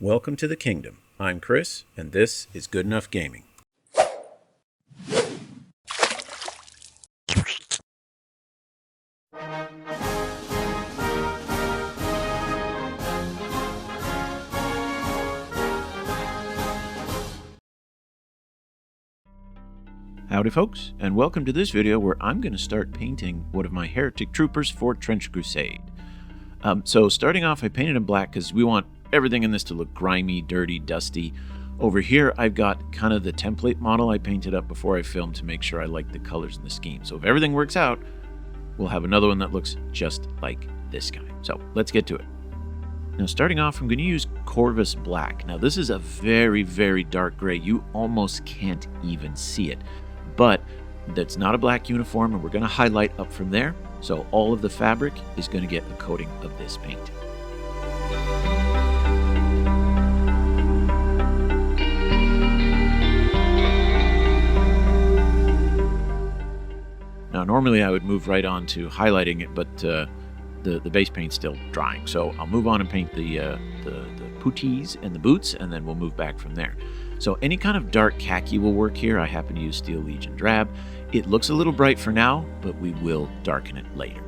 Welcome to the kingdom. I'm Chris, and this is Good Enough Gaming. Howdy folks, and welcome to this video where I'm going to start painting one of my Heretic Troopers for Trench Crusade. So starting off, I painted in black because we want everything in this to look grimy, dirty, dusty. Over here, I've got kind of the template model I painted up before I filmed to make sure I like the colors and the scheme. So if everything works out, we'll have another one that looks just like this guy. So let's get to it. Now starting off, I'm going to use Corvus Black. Now this is a very, very dark gray. You almost can't even see it. But that's not a black uniform, and we're going to highlight up from there. So all of the fabric is going to get a coating of this paint. Now normally I would move right on to highlighting it, but the base paint's still drying. So I'll move on and paint the puttees and the boots, and then we'll move back from there. So any kind of dark khaki will work here. I happen to use Steel Legion Drab. It looks a little bright for now, but we will darken it later.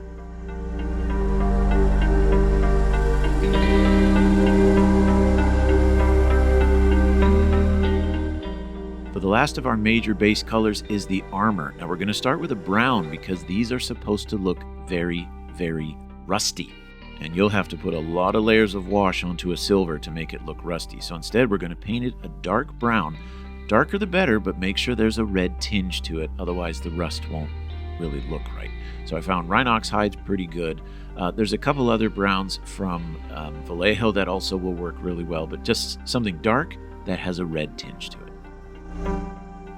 But the last of our major base colors is the armor. Now we're going to start with a brown because these are supposed to look very, very rusty. And you'll have to put a lot of layers of wash onto a silver to make it look rusty. So instead, we're going to paint it a dark brown. Darker the better, but make sure there's a red tinge to it. Otherwise, the rust won't really look right. So I found Rhinox hide's pretty good. There's a couple other browns from Vallejo that also will work really well, but just something dark that has a red tinge to it.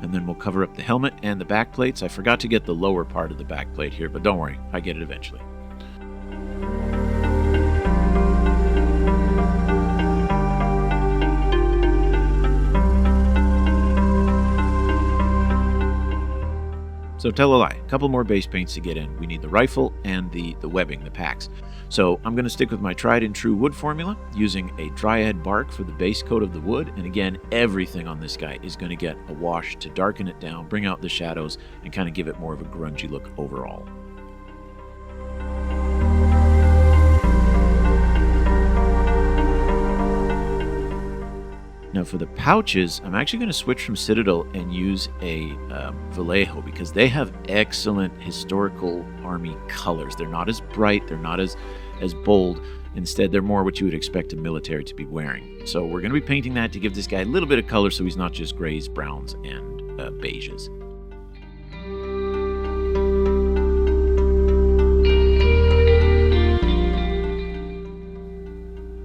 And then we'll cover up the helmet and the back plates. I forgot to get the lower part of the back plate here, but don't worry, I get it eventually. So tell a lie, a couple more base paints to get in. We need the rifle and the webbing, the packs. So I'm going to stick with my tried and true wood formula, using a dryad bark for the base coat of the wood. And again, everything on this guy is going to get a wash to darken it down, bring out the shadows, and kind of give it more of a grungy look overall. Now for the pouches, I'm actually going to switch from Citadel and use a Vallejo because they have excellent historical army colors. They're not as bright, they're not as bold. Instead, they're more what you would expect a military to be wearing. So we're going to be painting that to give this guy a little bit of color so he's not just grays, browns, and beiges.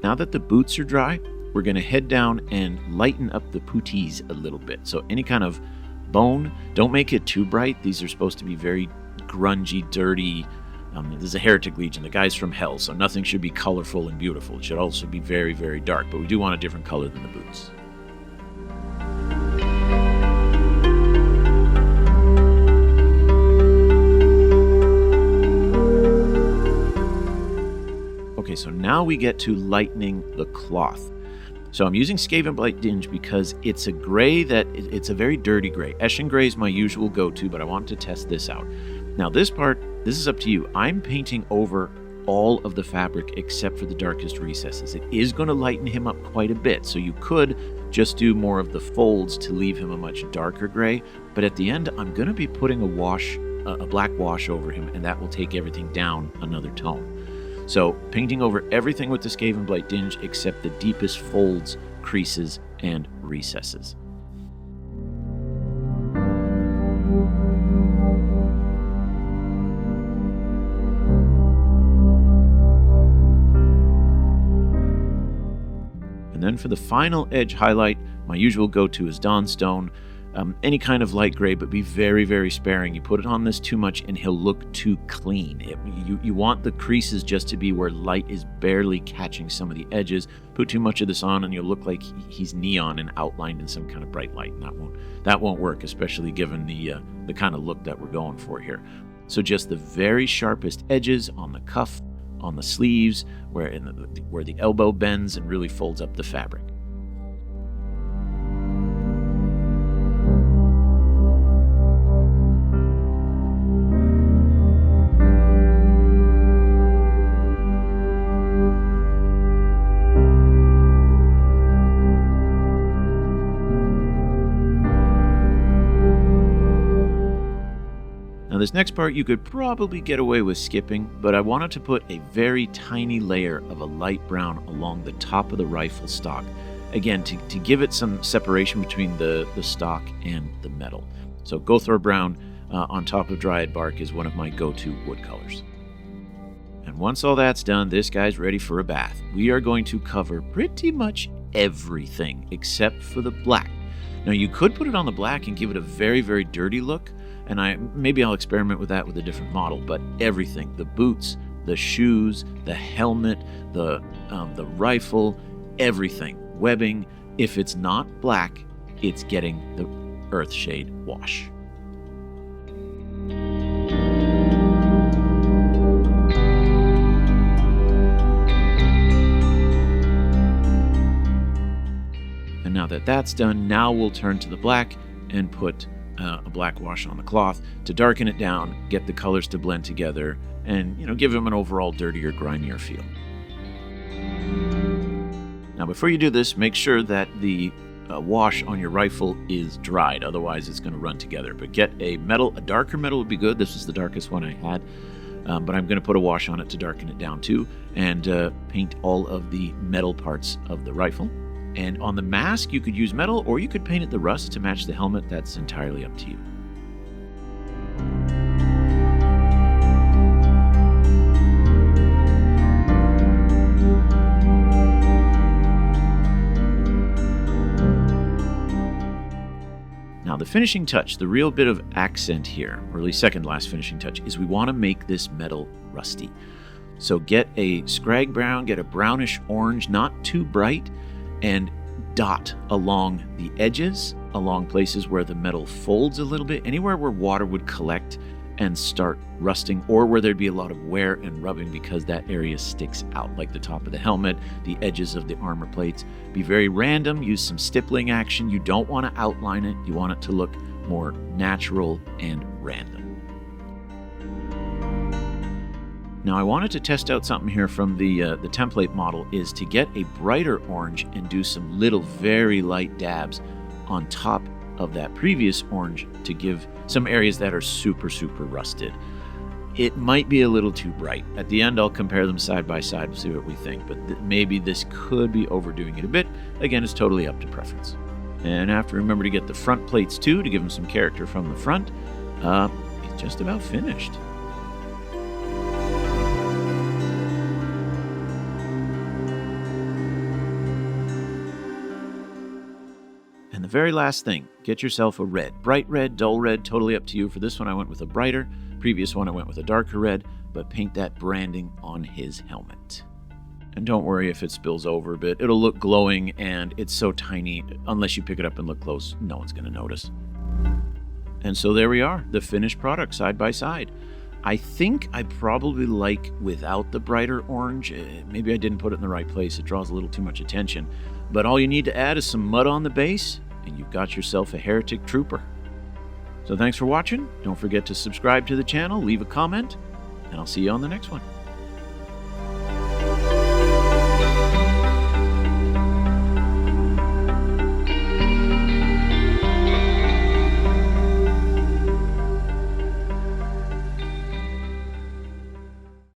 Now that the boots are dry, we're going to head down and lighten up the puttees a little bit. So any kind of bone, don't make it too bright. These are supposed to be very grungy, dirty. This is a Heretic Legion. The guy's from hell, so nothing should be colorful and beautiful. It should also be very, very dark, but we do want a different color than the boots. Okay, so now we get to lightening the cloth. So I'm using Skaven Blight Dinge because it's a gray that, it's a very dirty gray. Eshin Gray is my usual go-to, but I want to test this out. Now this part, this is up to you. I'm painting over all of the fabric except for the darkest recesses. It is going to lighten him up quite a bit, so you could just do more of the folds to leave him a much darker gray. But at the end, I'm going to be putting a black wash over him, and that will take everything down another tone. So painting over everything with the Skaven Blight Dinge except the deepest folds, creases, and recesses. And then for the final edge highlight, my usual go-to is Dawnstone. Any kind of light gray, but be very, very sparing. You put it on this too much and he'll look too clean. You want the creases just to be where light is barely catching some of the edges. Put too much of this on and you'll look like he's neon and outlined in some kind of bright light, and that won't work, especially given the kind of look that we're going for here. So just the very sharpest edges on the cuff, on the sleeves, where the elbow bends and really folds up the fabric. this next part you could probably get away with skipping, but I wanted to put a very tiny layer of a light brown along the top of the rifle stock. Again, to give it some separation between the stock and the metal. So Gothor Brown on top of Dryad Bark is one of my go-to wood colors. And once all that's done, this guy's ready for a bath. We are going to cover pretty much everything except for the black. Now you could put it on the black and give it a very, very dirty look, and maybe I'll experiment with that with a different model, but everything, the boots, the shoes, the helmet, the rifle, everything, webbing, if it's not black, it's getting the Earthshade wash. And now that that's done, now we'll turn to the black and put a black wash on the cloth to darken it down, get the colors to blend together, and give them an overall dirtier, grimier feel. Now before you do this, make sure that the wash on your rifle is dried, otherwise it's going to run together. But get a darker metal would be good. This is the darkest one I had, but I'm going to put a wash on it to darken it down too, and paint all of the metal parts of the rifle. And on the mask, you could use metal, or you could paint it the rust to match the helmet. That's entirely up to you. Now the finishing touch, the real bit of accent here, or at least second last finishing touch, is we want to make this metal rusty. So get a scrag brown, get a brownish orange, not too bright, and dot along the edges, along places where the metal folds a little bit, anywhere where water would collect and start rusting, or where there'd be a lot of wear and rubbing because that area sticks out, like the top of the helmet, the edges of the armor plates. Be very random, use some stippling action. You don't want to outline it, you want it to look more natural and random. Now I wanted to test out something here from the template model, is to get a brighter orange and do some little very light dabs on top of that previous orange to give some areas that are super, super rusted. It might be a little too bright. At the end I'll compare them side by side and see what we think, but maybe this could be overdoing it a bit. Again, it's totally up to preference. And I have to remember to get the front plates too, to give them some character from the front. It's just about finished. And the very last thing, get yourself a red. Bright red, dull red, totally up to you. For this one I went with a brighter. Previous one I went with a darker red, but paint that branding on his helmet. And don't worry if it spills over a bit. It'll look glowing, and it's so tiny, unless you pick it up and look close, no one's going to notice. And so there we are, the finished product side by side. I think I probably like without the brighter orange. Maybe I didn't put it in the right place. It draws a little too much attention. But all you need to add is some mud on the base, and you've got yourself a Heretic Trooper. So thanks for watching. Don't forget to subscribe to the channel, leave a comment, and I'll see you on the next one.